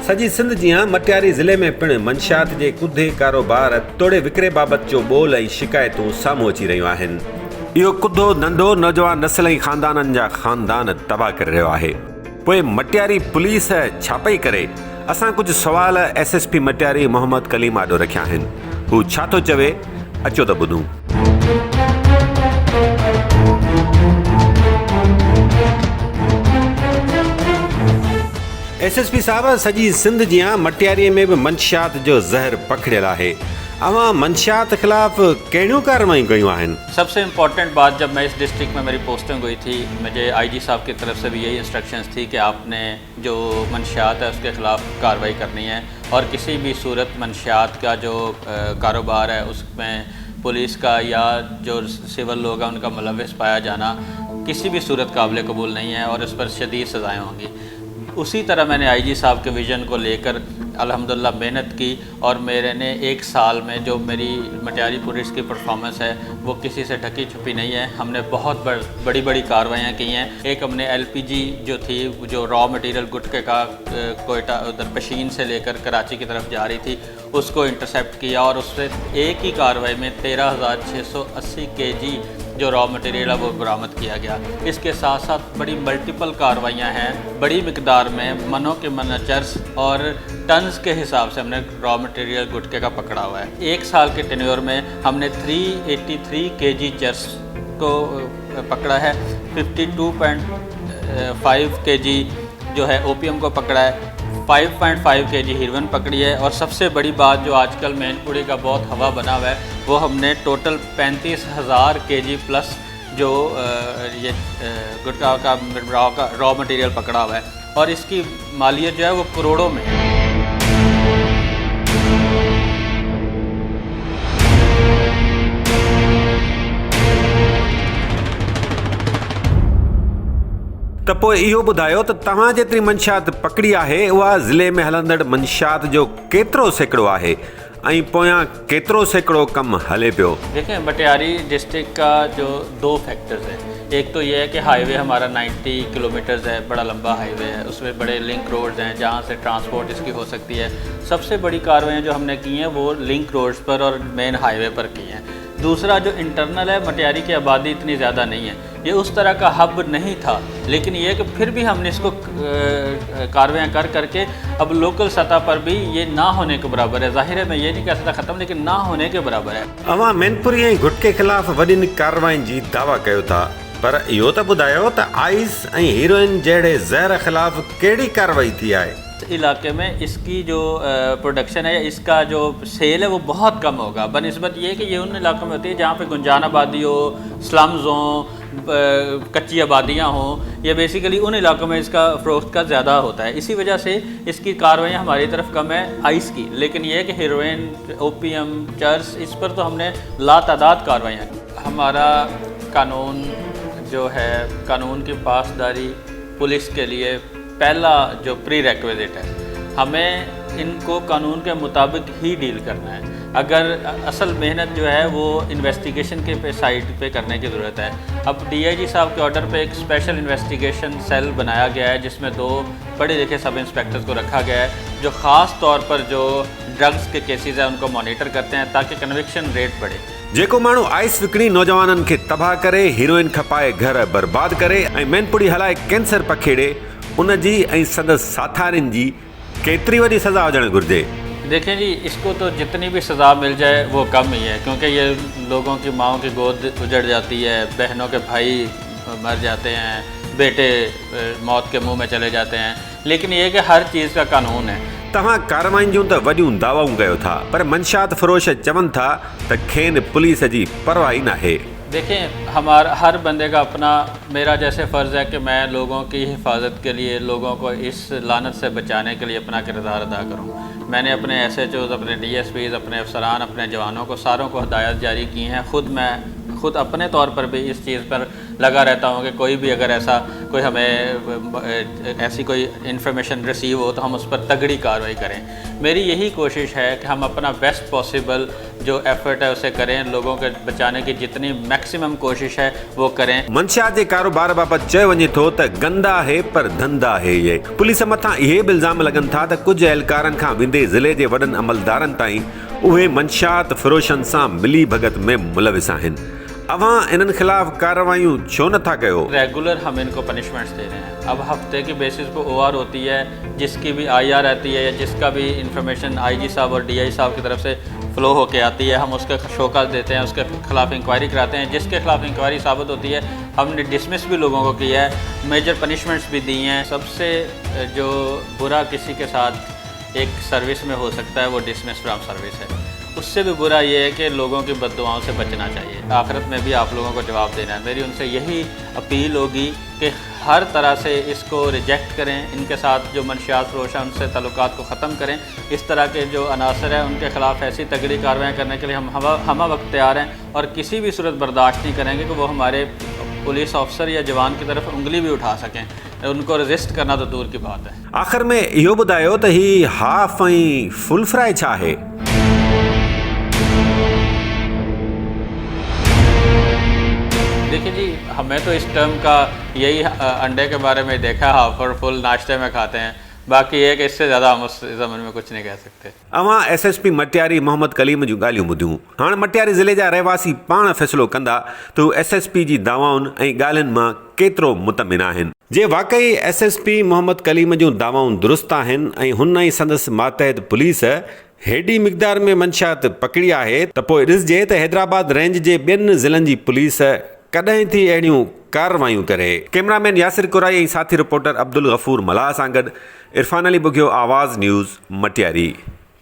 सॼी सिंध जीअं मटियारी ज़िले में पिणु मंशियात जे कुदे कारोबार तोड़े विकिरे बाबति जो ॿोल ऐं शिकायतूं साम्हूं अची रहियूं आहिनि। इहो कुदो नंढो नौजवान नस्ल ऐं ख़ानदाननि जा ख़ानदान तबाह करे रहियो आहे। पोइ मटियारी पुलिस छा पई करे? असां कुझु सुवाल SSP मटियारी मोहम्मद कलीम आॾो रखिया आहिनि। हू छा थो चवे, अचो त ॿुधूं। SSP साहब, सॼी सिंध जीअं मटियारीअ में बि मंशियात जो ज़हर पखड़ियल आहे। अवां मंशियात खिलाफ़ कहिड़ियूं कार्रवाई कयूं आहिनि? सबसे इम्पॉर्टेंट बात, जब मैं इस डिस्ट्रिक्ट में मेरी पोस्टिंग हुई थी, मुझे IG साहब की तरफ से भी यही इंस्ट्रक्शंस थी कि आपने जो मंशियात है उसके ख़िलाफ़ कार्रवाई करनी है और किसी भी सूरत मंशियात का जो कारोबार है उसमें पुलिस का या जो सिविल लोग हैं उनका मुलव्वस पाया जाना किसी भी सूरत काबिल कबूल नहीं है और उस पर शदीद सज़ाएँ होंगी। उसी तरह मैंने IG साहब के विज़न को लेकर अल्हम्दुलिल्लाह मेहनत की और मेरे ने 1 साल में जो मेरी मटियारी पुलिस की परफॉर्मेंस है वो किसी से ढकी छुपी नहीं है। हमने बहुत बड़ी बड़ी कार्रवाइयाँ की हैं। एक हमने LPG जो थी, जो रॉ मटेरियल गुटखे का कोयटा उधर पशीन से लेकर कराची की तरफ जा रही थी, उसको इंटरसेप्ट किया और उससे एक ही कार्रवाई में 13,680 kg जो रॉ मटेरियल है वो बरामद किया गया। इसके साथ साथ बड़ी मल्टीपल कार्रवाइयाँ हैं, बड़ी मिकदार में मनों के मन चर्स और टन्स के हिसाब से हमने रॉ मटेरियल गुटखे का पकड़ा हुआ है। 1 साल के टेन्योर में हमने 383 kg चर्स को पकड़ा है, 52.5 kg जो है ओपियम को पकड़ा है, 5.5 kg हीरोइन पकड़ी है और सबसे बड़ी बात जो आजकल मैनपुरी का बहुत हवा बना हुआ है, वो हमने टोटल 35,000 kg प्लस जो ये गुटखा का रॉ मटेरियल पकड़ा हुआ है और इसकी मालियत जो है वो करोड़ों में है। त पोइ इहो ॿुधायो त तव्हां जेतिरी मंशियात पकड़ी आहे उहा ज़िले में हलंदड़ मंशियात जो केतिरो सैकड़ो आहे ऐं पोयां केतिरो सैकड़ो कमु हले पियो? देखें, मटियारी डिस्ट्रिक्ट का जो 2 फैक्टर्स हैं। एक तो ये है कि हाईवे हमारा 90 किलोमीटर्स है, बड़ा लंबा हाईवे है, उसमें बड़े लिंक रोड्स हैं जहाँ से ट्रांसपोर्ट इसकी हो सकती है। सबसे बड़ी कार्रवाइयाँ जो हमने की हैं वो लिंक रोड्स पर और मेन हाईवे पर की हैं। दूसरा जो इंटरनल है, मटियारी की आबादी इतनी ज़्यादा नहीं है, ये उस तरह का हब नहीं था, लेकिन ये कि फिर भी हमने इसको कार्रवाइयाँ करके अब लोकल सतह पर भी ये ना होने के बराबर है। ज़ाहिर है मैं ये नहीं कह सकता ख़त्म, लेकिन ना होने के बराबर है। अवां मैनपुरी ऐं गुटखे ख़िलाफ़ वॾियुनि कार्रवाइयुनि जी दावा कयो था, पर इहो त ॿुधायो त आइस ऐं हीरोइन जहिड़े ज़हर ख़िलाफ़ कहिड़ी कार्रवाई थी आहे? इलाके में इसकी जो प्रोडक्शन है, इसका जो सेल है वो बहुत कम होगा बनिस्बत ये कि ये उन इलाकों में होती है जहाँ पे गुंजान आबादी हो, स्लम्स हों, कच्ची आबादियाँ हों। ये बेसिकली उन इलाकों में इसका फ़रोख्त का ज़्यादा होता है। इसी वजह से इसकी कार्रवाइयाँ हमारी तरफ कम है आइस की, लेकिन ये कि हीरोइन, ओपियम, चर्स, इस पर तो हमने लातादाद कार्रवाइयाँ की। हमारा कानून जो है, कानून की पासदारी पुलिस के लिए पहला जो प्री रिक्विजिट है, हमें इनको कानून के मुताबिक ही डील करना है। अगर असल मेहनत जो है वो इन्वेस्टिगेशन के साइड पे करने की ज़रूरत है। अब DIG साहब के ऑर्डर पे एक स्पेशल इन्वेस्टिगेशन सेल बनाया गया है जिसमें 2 पढ़े लिखे सब इंस्पेक्टर्स को रखा गया है जो ख़ास तौर पर जो ड्रग्स के केसेस हैं उनको मॉनिटर करते हैं ताकि कन्विक्शन रेट बढ़े। जेको माण्हू आइस विकिणी नौजवाननि खे तबाह करे, हीरोइन खपाए घर बर्बाद करे ऐं मैनपुरी हलाए कैंसर पखेड़े, उन जी ऐं संदसि साथारियुनि जी केतिरी वॾी सज़ा हुजणु घुरिजे? देखें जी, इसको तो जितनी भी सज़ा मिल जाए वो कम ही है, क्योंकि ये लोगों की माओं की गोद उजड़ जाती है, बहनों के भाई मर जाते हैं, बेटे मौत के मुंह में चले जाते हैं, लेकिन ये कि हर चीज़ का कानून है। तव्हां कार्रवाइयुनि जूं त वॾियूं दावाऊं कयो था, पर मंशियात फ़रोश चवनि था त खेनि पुलिस जी परवाह ई नाहे। देखें, हर बंदे का अपना, मेरा जैसे फ़र्ज़ है कि मैं लोगों की हिफाजत के लिए, लोगों को इस लानत से बचाने के लिए अपना किरदार अदा करूं। मैंने अपने SHOs, अपने DSPs, अपने अफसरान, अपने जवानों को सारों को हदायत जारी की हैं। खुद अपने तौर पर भी इस चीज़ पर लगा रहता हूँ कि कोई भी अगर ऐसा कोई हमें ऐसी कोई इन्फॉर्मेशन रिसीव हो तो हम उस पर तगड़ी कार्रवाई करें। मेरी यही कोशिश है कि हम अपना बेस्ट पॉसिबल जो एफर्ट है उसे करें, लोगों के बचाने की जितनी मैक्सिमम कोशिश है वो करें। मंशियात जे कारोबार बाबति चयो वञे थो त गंदा है पर धंधा है ये। पुलिस मथां इहे बि इल्ज़ाम लॻनि था त कुझु अहलकारनि खां विंदे ज़िले जे वॾनि अमलदारनि ताईं उहे मंशियात फ़रोशनि सां मिली भगत में मुलविस आहिनि। अवां इन्हनि खिलाफ़ कार्रवाइयूं छो नथा कयो? रेगुलर हम इनको पनिशमेंट्स दे रहे हैं। अब हफ्ते की बेसिस पे OR होती है, जिसकी भी IR आती है या जिसका भी इंफॉर्मेशन IG साहब और DI साहब की तरफ से फ्लो होके आती है, हम उसके शोकाज देते हैं, उसके खिलाफ इंक्वायरी कराते हैं। जिसके खिलाफ इंक्वायरी साबित होती है हमने डिसमिस भी लोगों को किया है, मेजर पनिशमेंट्स भी दी हैं। सबसे जो बुरा किसी के साथ एक सर्विस में हो सकता है वो डिसमिस फ्रॉम सर्विस है। उससे भी बुरा ये है कि लोगों की बद्दुआओं से बचना चाहिए। आखिरत में भी आप लोगों को जवाब देना है। मेरी उनसे यही अपील होगी कि हर तरह से इसको रिजेक्ट करें, इनके साथ जो मंशियात फरोश हैं उनसे ताल्लुकात को ख़त्म करें। इस तरह के जो अनासर हैं उनके खिलाफ ऐसी तगड़ी कार्रवाई करने के लिए हम वक्त तैयार हैं और किसी भी सूरत बर्दाश्त नहीं करेंगे कि वो हमारे पुलिस ऑफिसर या जवान की तरफ उंगली भी उठा सकें। उनको रजिस्ट करना तो दूर की बात है। आख़िर में इहो ॿुधायो त ही हाफ ऐं फुल फ्राई छा आहे? देखिए जी, हमें तो इस टर्म का यही अंडे के बारे में देखा, हाफ और फुल नाश्ते में खाते हैं। बाकी ये कि इससे ज़्यादा हम उस ज़मन में कुछ नहीं कह सकते। अवां SSP मटियारी मोहम्मद कलीम जूं ॻाल्हियूं ॿुधियूं। हाणे मटियारी ज़िले जा रहवासी पाण फ़ैसिलो कंदा त हू SSP जी दावाउनि ऐं ॻाल्हियुनि मां केतिरो मुतमिन आहिनि। जे वाक़ई SSP मोहम्मद कलीम जूं दावाऊं दुरुस्त आहिनि ऐं हुन ऐं संदसि मातहत पुलिस हेॾी मिक़दार में मंशियात पकड़ी आहे त पोइ ॾिसिजे त हैदराबाद रेंज जे ॿियनि ज़िलनि जी पुलिस कॾहिं थी अहिड़ियूं कार्रवायूं करे। कैमरामैन यासिर कुराई ऐं साथी रिपोर्टर अब्दुल गफ़ूर मलाह सां गॾु इरफान अली बुघियो, आवाज़ न्यूज़ मटियारी।